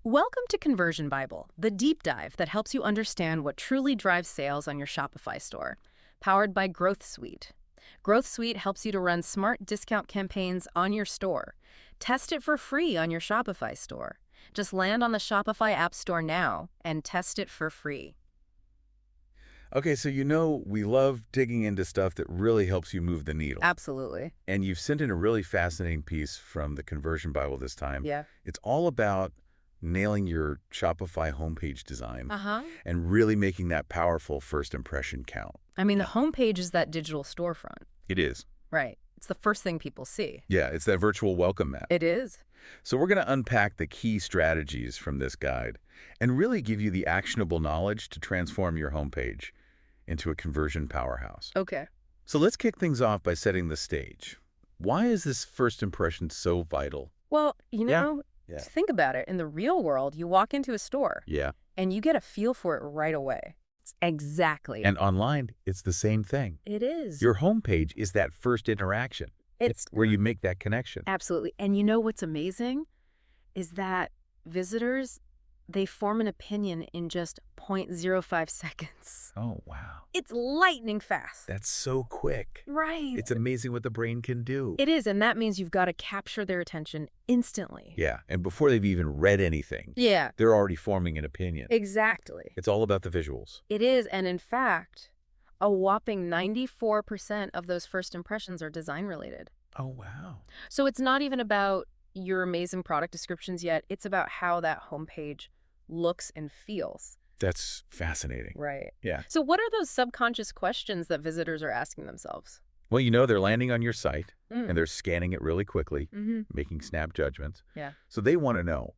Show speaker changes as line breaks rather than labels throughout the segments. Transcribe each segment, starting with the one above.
Welcome to Conversion Bible, the deep dive that helps you understand what truly drives sales on your Shopify store. Powered by Growth Suite. Growth Suite helps you to run smart discount campaigns on your store. Test it for free on your Shopify store. Just land on the Shopify App Store now and test it for free.
Okay, so we love digging into stuff that really helps you move the needle.
Absolutely.
And you've sent in a really fascinating piece from the Conversion Bible this time.
Yeah.
It's all about nailing your Shopify homepage design
Uh-huh.
and really making that powerful first impression count.
I mean, the homepage is that digital storefront.
It is.
Right. It's the first thing people see.
Yeah, it's that virtual welcome mat.
It is.
So we're going to unpack the key strategies from this guide and really give you the actionable knowledge to transform your homepage into a conversion powerhouse.
Okay.
So let's kick things off by setting the stage. Why is this first impression so vital?
Well,
Yeah.
think about it. In the real world, you walk into a store
Yeah.
and you get a feel for it right away. Exactly.
And online, it's the same thing.
It is.
Your homepage is that first interaction.
It's
where you make that connection.
absolutely. And you know what's amazing is that visitors, they form an opinion in just 0.05 seconds.
Oh, wow.
It's lightning fast.
That's so quick.
Right.
It's amazing what the brain can do.
It is, and that means you've got to capture their attention instantly.
Yeah, and before they've even read anything,
Yeah,
they're already forming an opinion.
exactly.
It's all about the visuals.
It is, and in fact, a whopping 94% of those first impressions are design related.
Oh, wow.
So it's not even about your amazing product descriptions yet. It's about how that homepage looks and feels.
That's fascinating.
Right.
Yeah.
So what are those subconscious questions that visitors are asking themselves?
Well, they're landing on your site, and they're scanning it really quickly,
Mm-hmm.
making snap judgments.
Yeah.
So they want to know,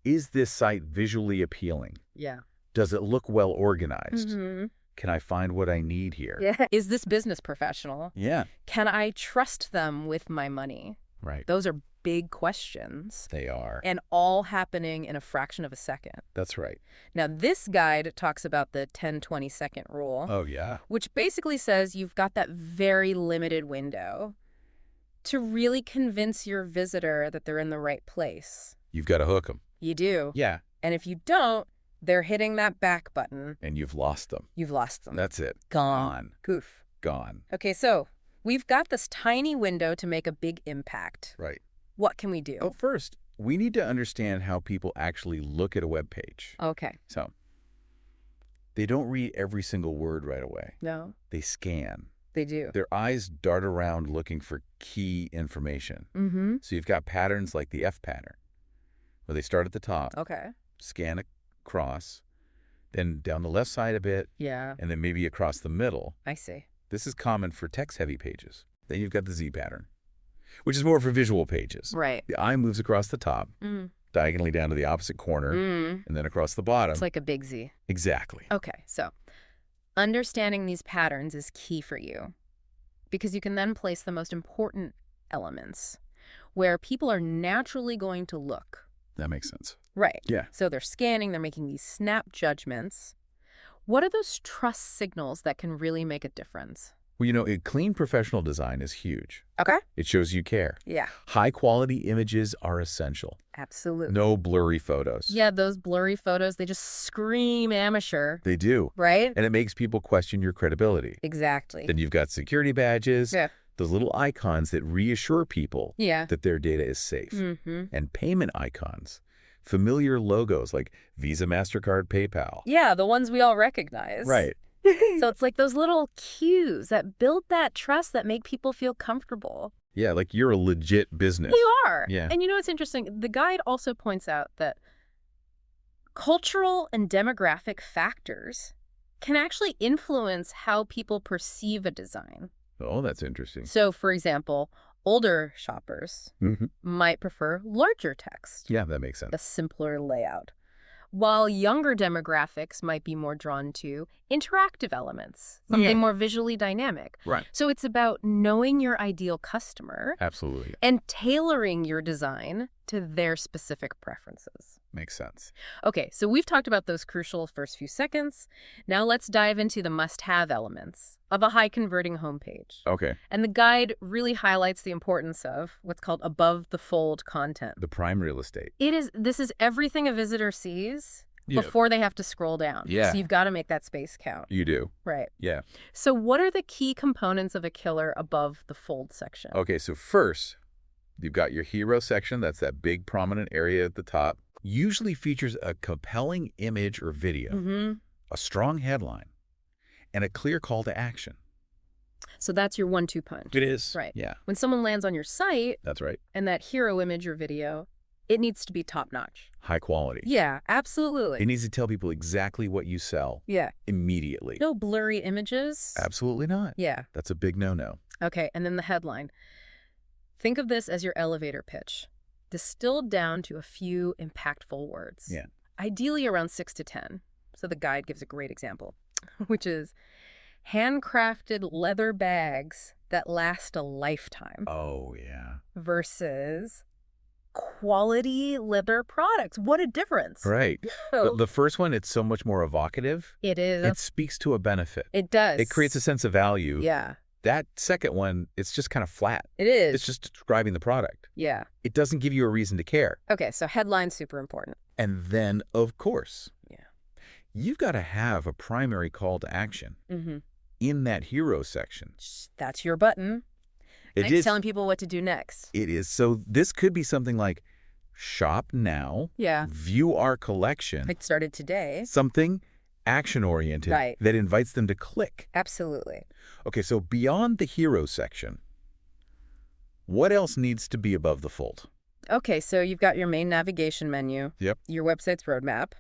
is this site visually appealing?
Yeah.
Does it look well organized?
Mm-hmm.
Can I find what I need here?
Yeah. Is this business professional?
Yeah.
Can I trust them with my money?
Right.
Those are big questions,
They are.
and all happening in a fraction of a second.
That's right.
Now, this guide talks about the 10-20 second rule,
Oh, yeah.
which basically says you've got that very limited window to really convince your visitor that they're in the right place.
You've got to hook them.
You do.
Yeah.
And if you don't, they're hitting that back button.
And you've lost them.
You've lost them.
That's it.
Gone. Poof.
Gone.
Okay, so we've got this tiny window to make a big impact.
Right.
What can we do?
Well, first, we need to understand how people actually look at a web page.
Okay.
So, they don't read every single word right away.
No,
They scan.
they do.
Their eyes dart around looking for key information.
Mm-hmm.
So you've got patterns like the F pattern, where they start at the top,
Okay.
scan across, then down the left side a bit,
Yeah,
and then maybe across the middle.
I see.
This is common for text-heavy pages. Then you've got the Z pattern, which is more for visual pages.
Right.
The eye moves across the top,
Mm.
diagonally down to the opposite corner, and then across the bottom.
It's like a big Z.
Exactly.
Okay, so understanding these patterns is key for you because you can then place the most important elements where people are naturally going to look.
That makes sense.
Right.
Yeah.
So they're scanning, they're making these snap judgments. What are those trust signals that can really make a difference?
Well, a clean professional design is huge.
Okay.
It shows you care.
Yeah,
High-quality images are essential.
absolutely.
No blurry photos.
Yeah, those blurry photos, they just scream amateur,
They do.
right?
And it makes people question your credibility.
Exactly.
Then you've got security badges,
Yeah.
those little icons that reassure people
Yeah.
that their data is safe.
Mm-hmm.
And payment icons, familiar logos like Visa, MasterCard, PayPal.
Yeah, the ones we all recognize.
Right.
So it's like those little cues that build that trust that make people feel comfortable.
Yeah, like you're a legit business.
You are.
Yeah.
And what's interesting? The guide also points out that cultural and demographic factors can actually influence how people perceive a design.
Oh, that's interesting.
So, for example, older shoppers
Mhm.
might prefer larger text,
Yeah, that makes
a
sense.
simpler layout, while younger demographics might be more drawn to interactive elements, something
Yeah.
more visually dynamic.
Right.
So it's about knowing your ideal customer
Absolutely.
and tailoring your design to their specific preferences.
Makes sense.
Okay, so we've talked about those crucial first few seconds. Now let's dive into the must-have elements of a high-converting homepage.
Okay.
And the guide really highlights the importance of what's called above-the-fold content.
The prime real estate.
This is everything a visitor sees
Yeah.
before they have to scroll down.
Yeah.
So you've got to make that space count.
You do.
Right.
Yeah.
So what are the key components of a killer above-the-fold section?
Okay, so first, you've got your hero section. That's that big prominent area at the top. Usually features a compelling image or video, a strong headline, and a clear call to action.
So that's your 1-2 punch.
It is.
Right.
Yeah.
When someone lands on your site
That's right.
and that hero image or video, it needs to be top-notch.
High quality.
Yeah, absolutely.
It needs to tell people exactly what you sell
Yeah.
immediately.
No blurry images.
Absolutely not.
Yeah.
That's a big no-no.
Okay, and then the headline. Think of this as your elevator pitch, distilled down to a few impactful words.
Yeah.
Ideally around 6 to 10. So the guide gives a great example, which is handcrafted leather bags that last a lifetime
Oh, yeah.
versus quality leather products. What a difference.
Right.
So,
The first one, it's so much more evocative.
it is.
It speaks to a benefit.
It does.
It creates a sense of value.
Yeah,
That second one, it's just kind of flat.
it is.
It's just describing the product.
Yeah.
It doesn't give you a reason to care.
Okay, so headline's super important.
And then, of course,
Yeah.
you've got to have a primary call to action in that hero section.
That's your button.
It
It's
is.
telling people what to do next.
It is. So this could be something like shop now,
Yeah.
view our collection,
It started today.
something action-oriented
Right.
that invites them to click.
Absolutely.
Okay, so beyond the hero section, what else needs to be above the fold?
Okay, so you've got your main navigation menu.
Yep.
Your website's roadmap.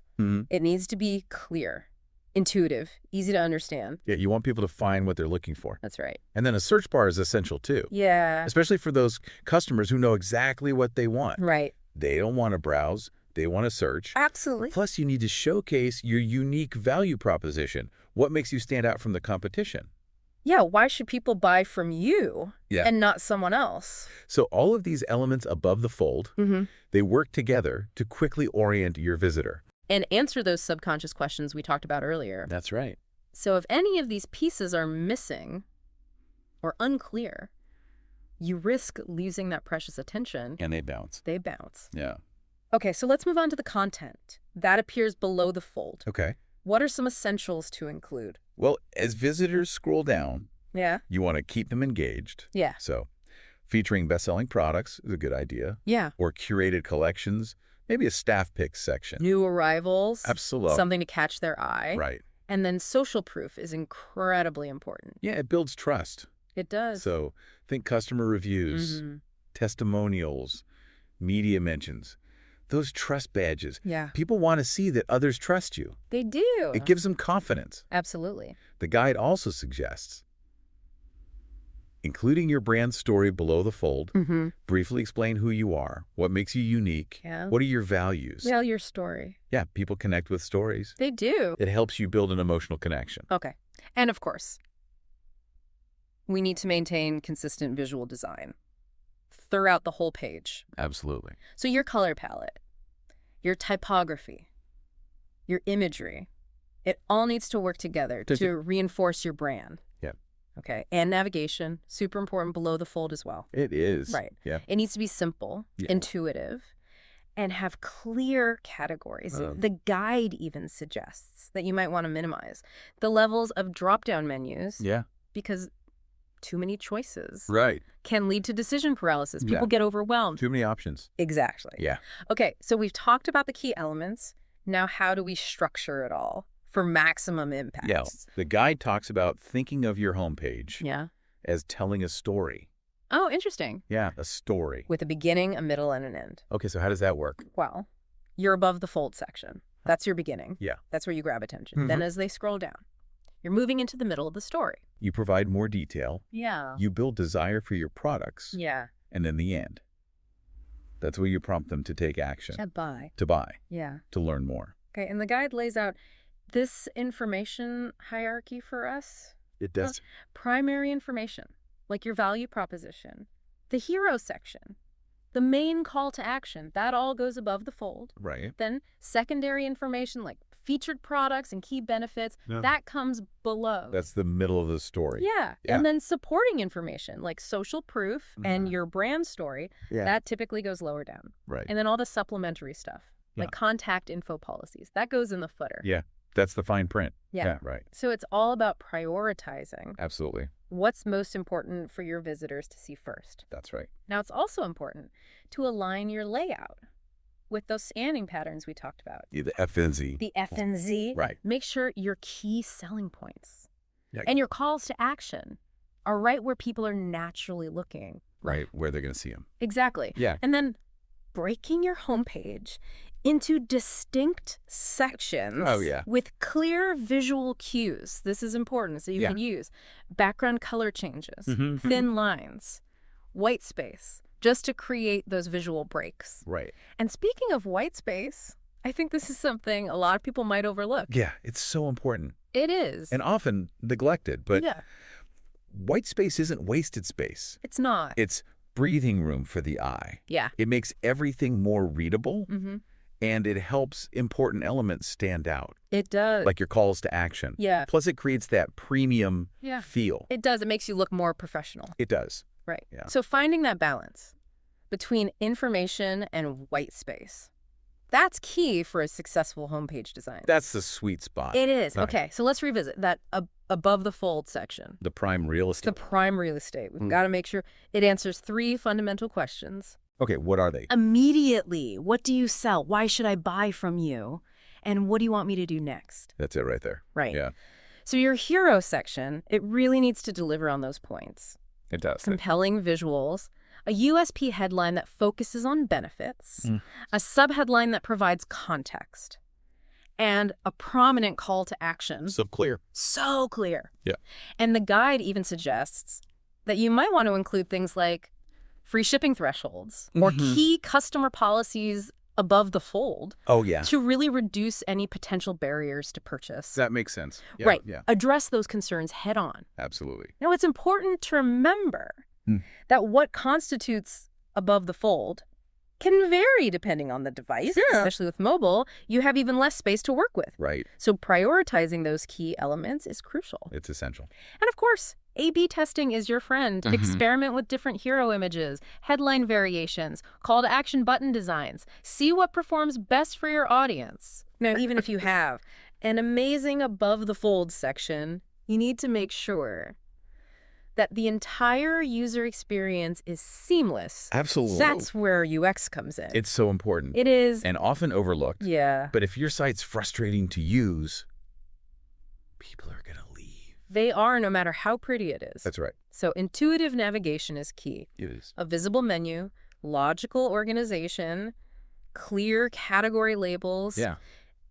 It needs to be clear, intuitive, easy to understand.
Yeah, you want people to find what they're looking for.
That's right.
And then a search bar is essential too,
Yeah.
especially for those customers who know exactly what they want.
Right.
They don't want to browse, they want to search.
Absolutely.
Plus, you need to showcase your unique value proposition. What makes you stand out from the competition?
Yeah, why should people buy from you
Yeah.
and not someone else?
So all of these elements above the fold,
Mm-hmm.
they work together to quickly orient your visitor.
And answer those subconscious questions we talked about earlier.
That's right.
So if any of these pieces are missing or unclear, you risk losing that precious attention.
And they bounce.
They bounce.
Yeah.
Okay, so let's move on to the content. That appears below the fold.
Okay.
What are some essentials to include?
Well, as visitors scroll down,
Yeah.
you want to keep them engaged.
Yeah.
So featuring best-selling products is a good idea.
Yeah.
Or curated collections, maybe a staff picks section.
New arrivals.
Absolutely.
Something to catch their eye.
Right.
And then social proof is incredibly important.
Yeah, it builds trust.
It does.
So think customer reviews, testimonials, media mentions, those trust badges.
Yeah.
People want to see that others trust you.
They do.
It gives them confidence.
Absolutely.
The guide also suggests including your brand story below the fold, briefly explain who you are, what makes you unique,
Yeah.
what are your values.
Tell your story.
Yeah, people connect with stories.
They do.
It helps you build an emotional connection.
Okay. And of course, we need to maintain consistent visual design throughout the whole page.
Absolutely.
So your color palette, your typography, your imagery, it all needs to work together to reinforce your brand.
Yeah.
Okay. And navigation, super important below the fold as well.
It is.
Right.
Yeah.
It needs to be simple,
Yeah.
intuitive, and have clear categories. The guide even suggests that you might want to minimize the levels of drop-down menus
Yeah.
because too many choices
Right.
can lead to decision paralysis. People
Yeah.
get overwhelmed.
Too many options.
Exactly.
Yeah.
Okay, so we've talked about the key elements. Now, how do we structure it all for maximum impact?
Yeah. The guide talks about thinking of your homepage
Yeah.
as telling a story.
Oh, interesting.
Yeah, a story.
With a beginning, a middle, and an end.
Okay, so how does that work?
Well, you're above the fold section. That's your beginning.
Yeah.
That's where you grab attention. Then as they scroll down, you're moving into the middle of the story.
You provide more detail.
Yeah.
You build desire for your products.
Yeah.
And then the end. That's where you prompt them to take action,
Buy.
to buy,
Yeah.
to learn more.
Okay, and the guide lays out this information hierarchy for us.
It does.
Primary information, like your value proposition, the hero section, The main call to action, that all goes above the fold.
Right.
Then secondary information like featured products and key benefits, that comes below.
That's the middle of the story.
Yeah. And then supporting information like social proof and your brand story, that typically goes lower down.
Right.
And then all the supplementary stuff, like contact info policies, that goes in the footer.
Yeah. That's the fine print.
Yeah.
Right.
So it's all about prioritizing
Absolutely.
what's most important for your visitors to see first.
That's right.
Now, it's also important to align your layout with those scanning patterns we talked about.
Yeah, the F and Z.
The F and Z.
Right.
Make sure your key selling points and your calls to action are right where people are naturally looking.
Right, where they're going to see them.
Exactly.
Yeah.
And then breaking your homepage into distinct sections with clear visual cues. This is important, so you can use background color changes, thin lines, white space, just to create those visual breaks.
Right.
And speaking of white space, I think this is something a lot of people might overlook.
Yeah, it's so important.
It is.
And often neglected, but white space isn't wasted space.
It's not.
It's breathing room for the eye.
Yeah.
It makes everything more readable, and it helps important elements stand out.
It does.
Like your calls to action.
Yeah.
Plus, it creates that premium feel.
It does. It makes you look more professional.
It does.
Right.
Yeah.
So finding that balance between information and white space, that's key for a successful homepage design.
That's the sweet spot.
It is. Okay, so let's revisit that above the fold section.
The prime real estate.
The prime real estate. We've got to make sure it answers 3 fundamental questions.
Okay, what are they?
Immediately, what do you sell? Why should I buy from you? And what do you want me to do next?
That's it right there.
Right.
Yeah.
So your hero section, it really needs to deliver on those points.
It does.
Compelling visuals, a USP headline that focuses on benefits, a subheadline that provides context, and a prominent call to action.
So clear.
So clear.
Yeah.
And the guide even suggests that you might want to include things like free shipping thresholds or key customer policies above the fold.
Oh, yeah.
To really reduce any potential barriers to purchase.
That makes sense. Yeah,
right.
Yeah.
Address those concerns head on.
Absolutely.
Now, it's important to remember that what constitutes above the fold can vary depending on the device, especially with mobile. You have even less space to work with.
Right.
So prioritizing those key elements is crucial.
It's essential.
And of course, A/B testing is your friend. Experiment with different hero images, headline variations, call to action button designs. See what performs best for your audience. Now, even if you have an amazing above the fold section, you need to make sure that the entire user experience is seamless.
Absolutely.
That's where UX comes in.
It's so important.
It is.
And often overlooked.
Yeah.
But if your site's frustrating to use, people are going to leave.
They are, no matter how pretty it is.
That's right.
So intuitive navigation is key.
It is.
A visible menu, logical organization, clear category labels.
Yeah.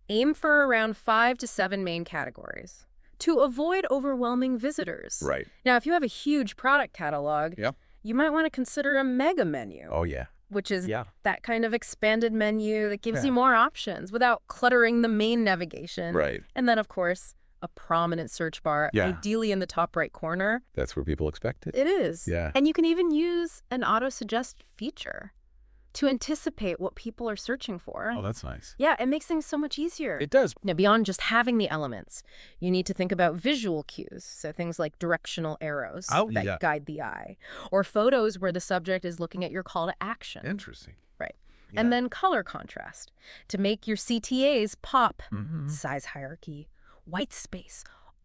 Aim for around 5 to 7 main categories to avoid overwhelming visitors.
Right.
Now, if you have a huge product catalog,
Yeah.
you might want to consider a mega menu.
Oh, yeah.
Which is that kind of expanded menu that gives you more options without cluttering the main navigation.
Right.
And then, of course, a prominent search bar, ideally in the top right corner.
That's where people expect it.
It is.
Yeah.
And you can even use an auto-suggest feature to anticipate what people are searching for.
Oh, that's nice.
Yeah, it makes things so much easier.
It does.
Now, beyond just having the elements, you need to think about visual cues. So things like directional arrows that guide the eye, or photos where the subject is looking at your call to action.
Interesting.
Right. Yeah. And then color contrast to make your CTAs pop.
Mm-hmm.
Size hierarchy, white space.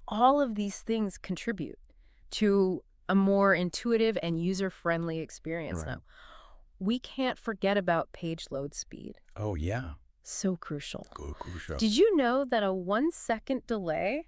All of these things contribute to a more intuitive and user-friendly experience.
Right.
Now, we can't forget about page load speed.
Oh, yeah.
So crucial.
Crucial.
Did you know that a 1-second delay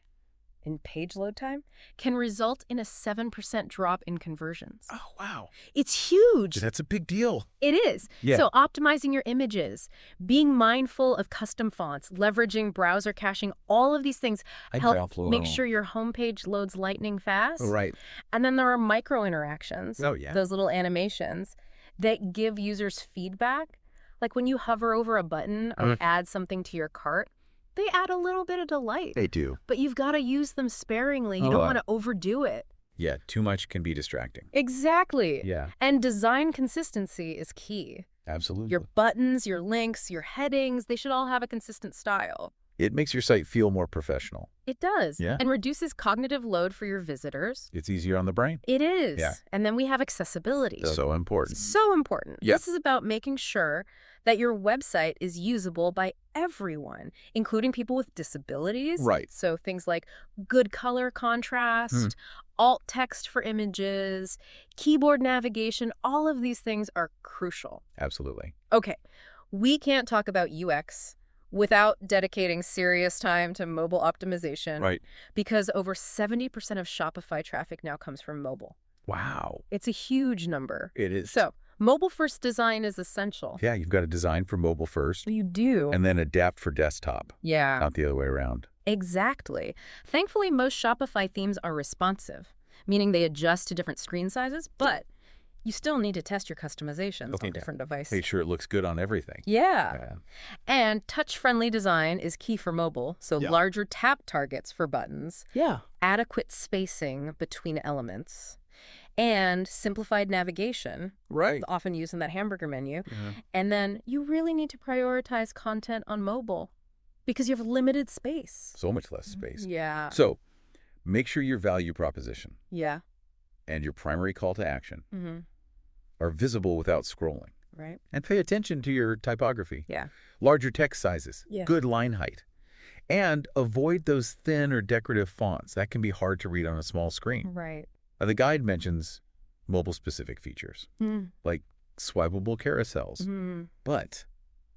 in page load time can result in a 7% drop in conversions?
Oh, wow.
It's huge.
That's a big deal.
It is.
Yeah.
So optimizing your images, being mindful of custom fonts, leveraging browser caching, all of these things help make sure your homepage loads lightning fast.
Right.
And then there are micro interactions.
Oh, yeah.
Those little animations that give users feedback. Like when you hover over a button or add something to your cart, they add a little bit of delight.
They do.
But you've got to use them sparingly. You don't want to overdo it.
Yeah, too much can be distracting.
Exactly.
Yeah,
And design consistency is key.
absolutely.
Your buttons, your links, your headings, they should all have a consistent style.
It makes your site feel more professional.
It does.
Yeah.
And reduces cognitive load for your visitors.
It's easier on the brain.
It is.
Yeah.
And then we have accessibility.
So important.
So important.
Yeah.
This is about making sure that your website is usable by everyone, including people with disabilities.
Right.
So things like good color contrast, alt text for images, keyboard navigation, all of these things are crucial.
Absolutely.
Okay, we can't talk about UX without dedicating serious time to mobile optimization.
Right.
Because over 70% of Shopify traffic now comes from mobile.
Wow.
It's a huge number.
It is.
So, mobile-first design is essential.
Yeah, you've got to design for mobile first
You do.
and then adapt for desktop,
Yeah,
not the other way around.
exactly. Thankfully, most Shopify themes are responsive, meaning they adjust to different screen sizes, but you still need to test your customizations on different devices.
Make sure it looks good on everything.
Yeah. And touch-friendly design is key for mobile, so
Yeah.
larger tap targets for buttons,
Yeah.
adequate spacing between elements, and simplified navigation,
Right.
often used in that hamburger menu.
Yeah.
And then you really need to prioritize content on mobile because you have limited space.
So much less space.
Yeah.
So make sure your value proposition
Yeah.
and your primary call to action
Mm-hmm.
are visible without scrolling.
Right.
And pay attention to your typography.
Yeah.
Larger text sizes.
Yeah.
Good line height. And avoid those thin or decorative fonts. That can be hard to read on a small screen.
Right.
The guide mentions mobile-specific features,
Mm.
like swipeable carousels.
Mm.
But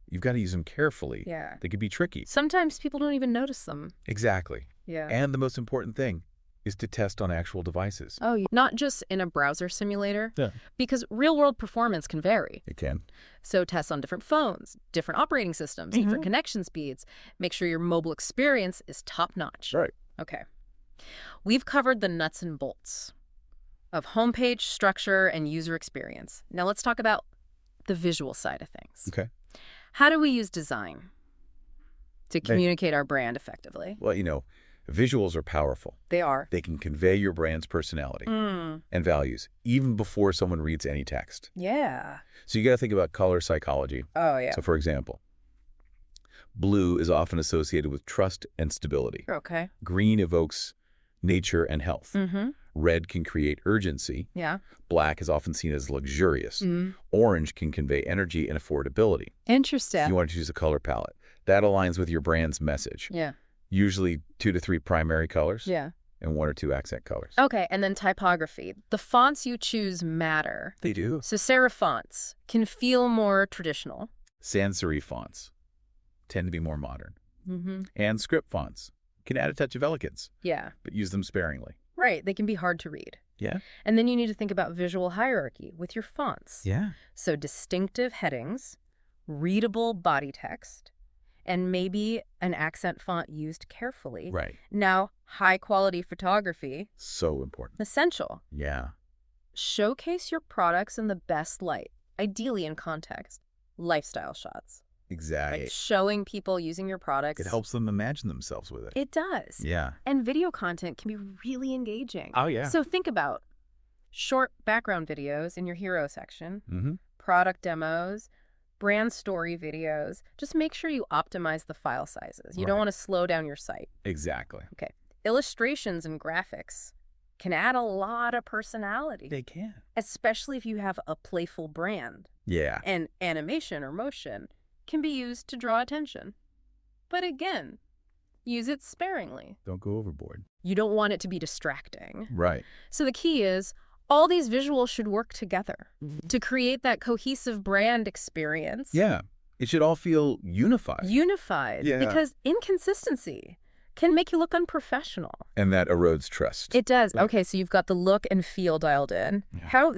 you've got to use them carefully.
Yeah.
They can be tricky.
Sometimes people don't even notice them.
Exactly.
Yeah.
And the most important thing is to test on actual devices.
Oh, not just in a browser simulator.
Yeah.
Because real-world performance can vary.
It can.
So test on different phones, different operating systems, different connection speeds. Make sure your mobile experience is top-notch.
Right.
Okay. We've covered the nuts and bolts of homepage structure and user experience. Now let's talk about the visual side of things.
Okay.
How do we use design to communicate our brand effectively?
Well, visuals are powerful.
They are.
They can convey your brand's personality
Mm.
and values even before someone reads any text.
Yeah.
So you got to think about color psychology.
Oh, yeah.
So, for example, blue is often associated with trust and stability.
Okay.
Green evokes nature and health.
Mm-hmm.
Red can create urgency.
Yeah.
Black is often seen as luxurious.
Mm.
Orange can convey energy and affordability.
Interesting.
You want to choose a color palette. That aligns with your brand's message.
Yeah.
Usually 2 to 3 primary colors
Yeah.
and 1 or 2 accent colors.
Okay, and then typography. The fonts you choose matter.
They do.
So serif fonts can feel more traditional.
Sans serif fonts tend to be more modern.
Mm-hmm.
And script fonts can add a touch of elegance,
Yeah.
but use them sparingly.
Right. They can be hard to read.
Yeah?
And then you need to think about visual hierarchy with your fonts.
Yeah.
So distinctive headings, readable body text, and maybe an accent font used carefully.
Right.
Now, high-quality photography,
So important.
essential.
Yeah.
Showcase your products in the best light, ideally in context. Lifestyle shots.
Exactly.
Right? Showing people using your products.
It helps them imagine themselves with it.
It does.
Yeah.
And video content can be really engaging.
Oh, yeah.
So think about short background videos in your hero section,
Mm-hmm.
product demos, brand story videos. Just make sure you optimize the file sizes. You don't
Right.
want to slow down your site.
Exactly.
Okay. Illustrations and graphics can add a lot of personality,
They can.
especially if you have a playful brand.
Yeah.
And animation or motion can be used to draw attention. But again, use it sparingly.
Don't go overboard.
You don't want it to be distracting.
Right.
So the key is all these visuals should work together to create that cohesive brand experience.
Yeah. It should all feel unified.
Unified.
Yeah.
Because inconsistency can make you look unprofessional.
And that erodes trust.
It does.
Like-
Okay, so you've got the look and feel dialed in.
Yeah.
How